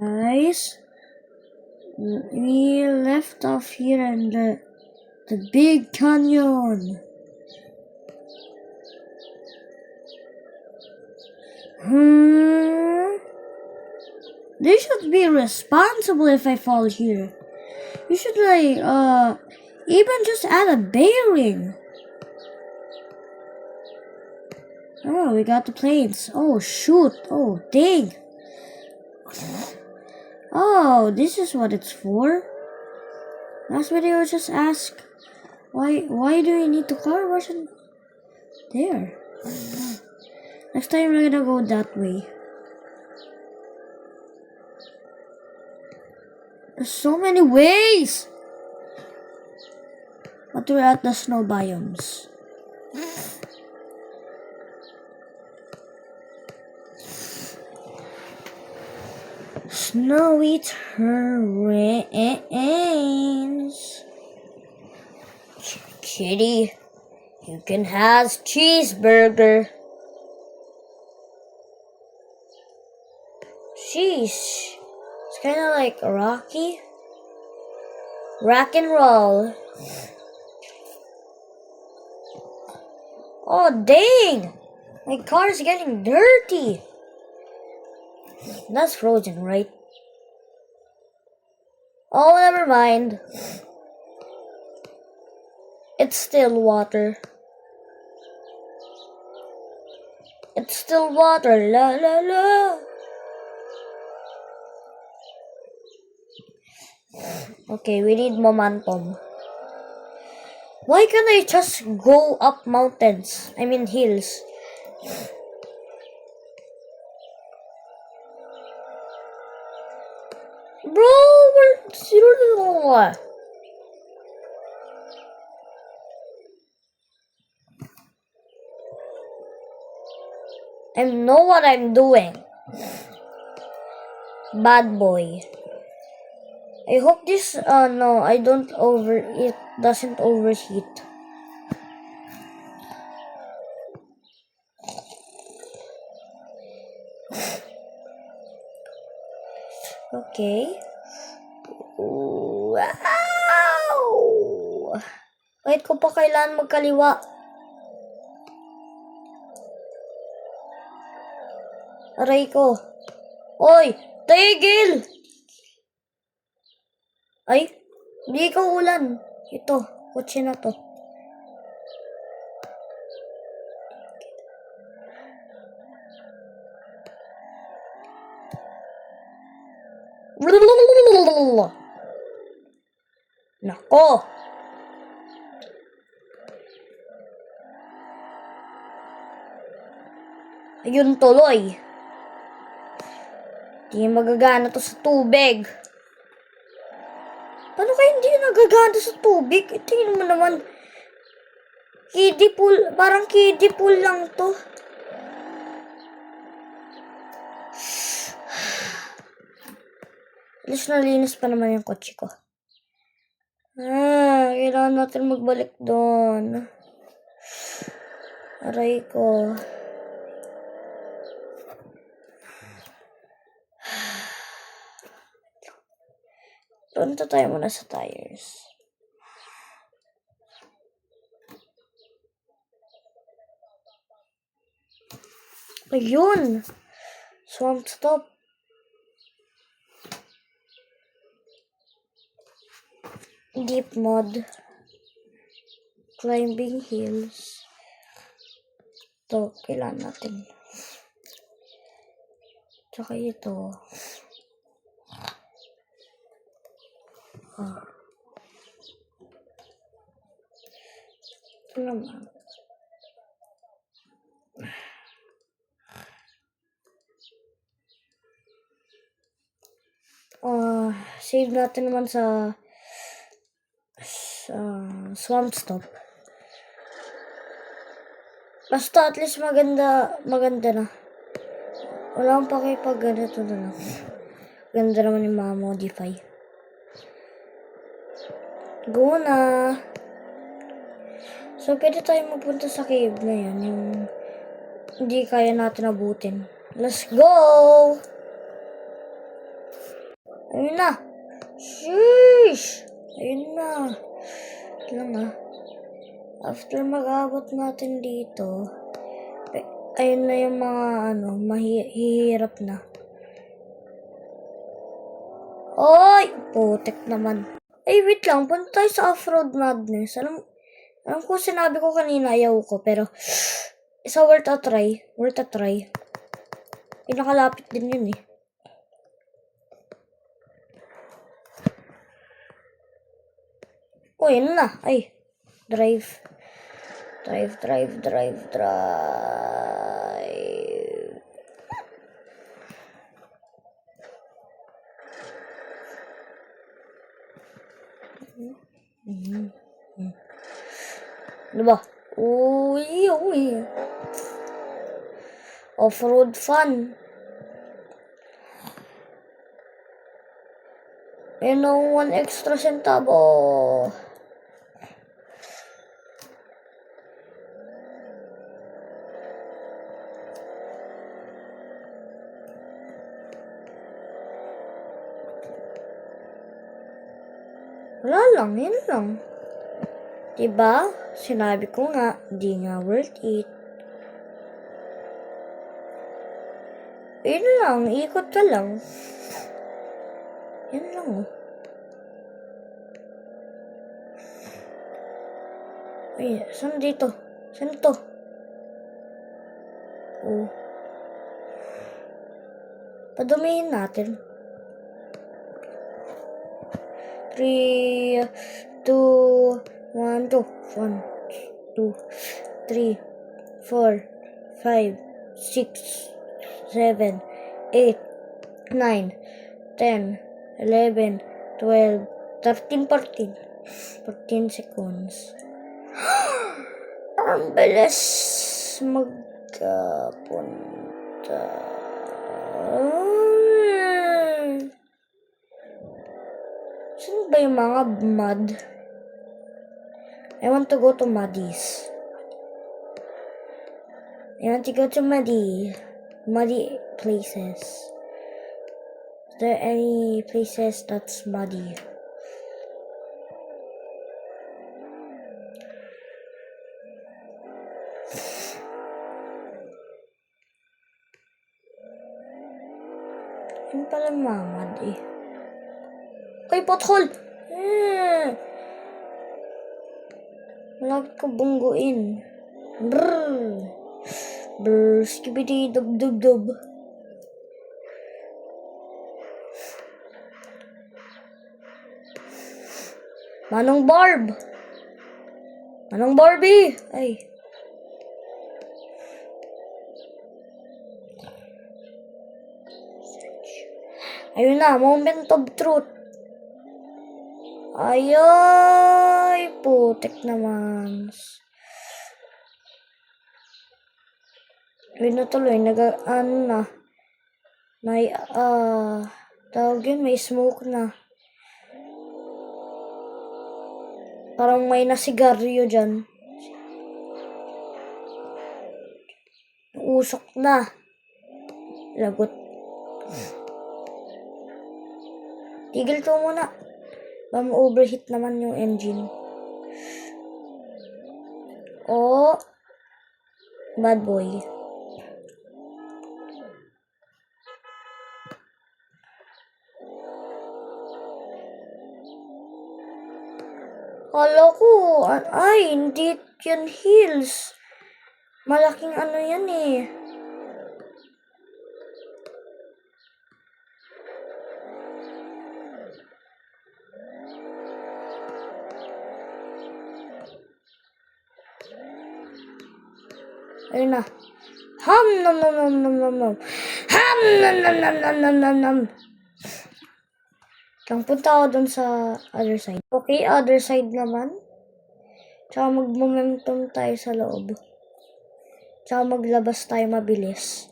Guys, we left off here in the big canyon. They should be responsible if I fall here. You should even just add a bearing. Oh, we got the planes. Oh shoot. Oh dang. Oh, this is what it's for. Last video just asked why do you need the car wash in there? Next time we're gonna go that way. There's so many ways. But we're at the snow biomes. Snowy terrains. Kitty, you can have cheeseburger. Sheesh. It's kind of like Rocky. Rock and roll. Oh dang! My car is getting dirty. That's frozen, right? Oh, never mind. It's still water. It's still water. La la la. Okay, we need momentum. Why can't I just go up mountains? I mean hills. Bro, we're zero. I know what I'm doing. Bad boy. I hope this no, I don't it doesn't overheat. Okay. Wow! Wait ko pa kailan magkaliwa. Aray ko. Oy! Tigil! Ay, hindi ikaw ulan. Ito, kotse na to. Nako! Ayun tuloy. Hindi magagana to sa tubig. Paano kayo hindi nagagana sa tubig? Tingnan mo naman. Kiddie pool. Parang kiddie pool lang to. Alis na linis pa naman yung kotse ko. Kailangan natin magbalik doon. Aray ko. Punta tayo muna sa tires. Ayun! Swamp stop. Deep mud. Climbing hills. Ito, kailangan natin. Tsaka ito. Ito naman. Save natin naman sa swamp stop. Basta at least maganda na. Wala akong pakipag ganito na lang. Ganda naman yung mga modify. Go na! So, pwede tayo magpunta sa cave na yan. Yung hindi kaya natin abutin. Let's go! Ayun na. Sheesh! Ayun na. Lang after mag-abot natin dito, ayun na yung mga mahihirap na. Oy! Putek naman. Ay, wait lang. Punta tayo sa Off-Road Madness. Alam ko sinabi ko kanina ayaw ko, pero isa worth a try. Worth a try. Pinakalapit din yun eh. Oh, yun na. Ay. Drive. Ano ba? Uy. Off-road fun. And no 1 extra centavo. Wala lang, yun lang. Diba? Sinabi ko nga, di nga worth it. Yun lang, ikot ka lang. Yan lang oh. Ay, saan dito? Saan to? Oh. Padumihin natin. 3, 2, 1, 2. 1, 2, 3, 4, 5, 6, 7, 8, 9, 10, 11, 12, 13, 14. 14 seconds. Ang bilis magpunta. Saan ba yung mga mud? I want to go to Muddies. I want to go to muddy places. Is there any places that's muddy? Yun pala mga muddy. Ay, pothole! Malapit ko bungguin. Brrr, skibidi dub. Manong Barbie! Ay. Ayun na, moment of truth. Ay, putek naman. Ayun na tuloy, tawag yun, may smoke na. Parang may nasigaryo dyan. Usok na. Lagot. Tigil to muna. Ba ma-overheat naman yung engine. Oh. Bad boy. Kala ko, ay, hindi yan hills. Malaking yan eh. Ayun na. Nom. Nom. Lang punta ako dun sa other side. Okay, other side naman. Tsaka mag-momentum tayo sa loob. Tsaka maglabas tayo mabilis.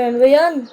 Ano ba yan?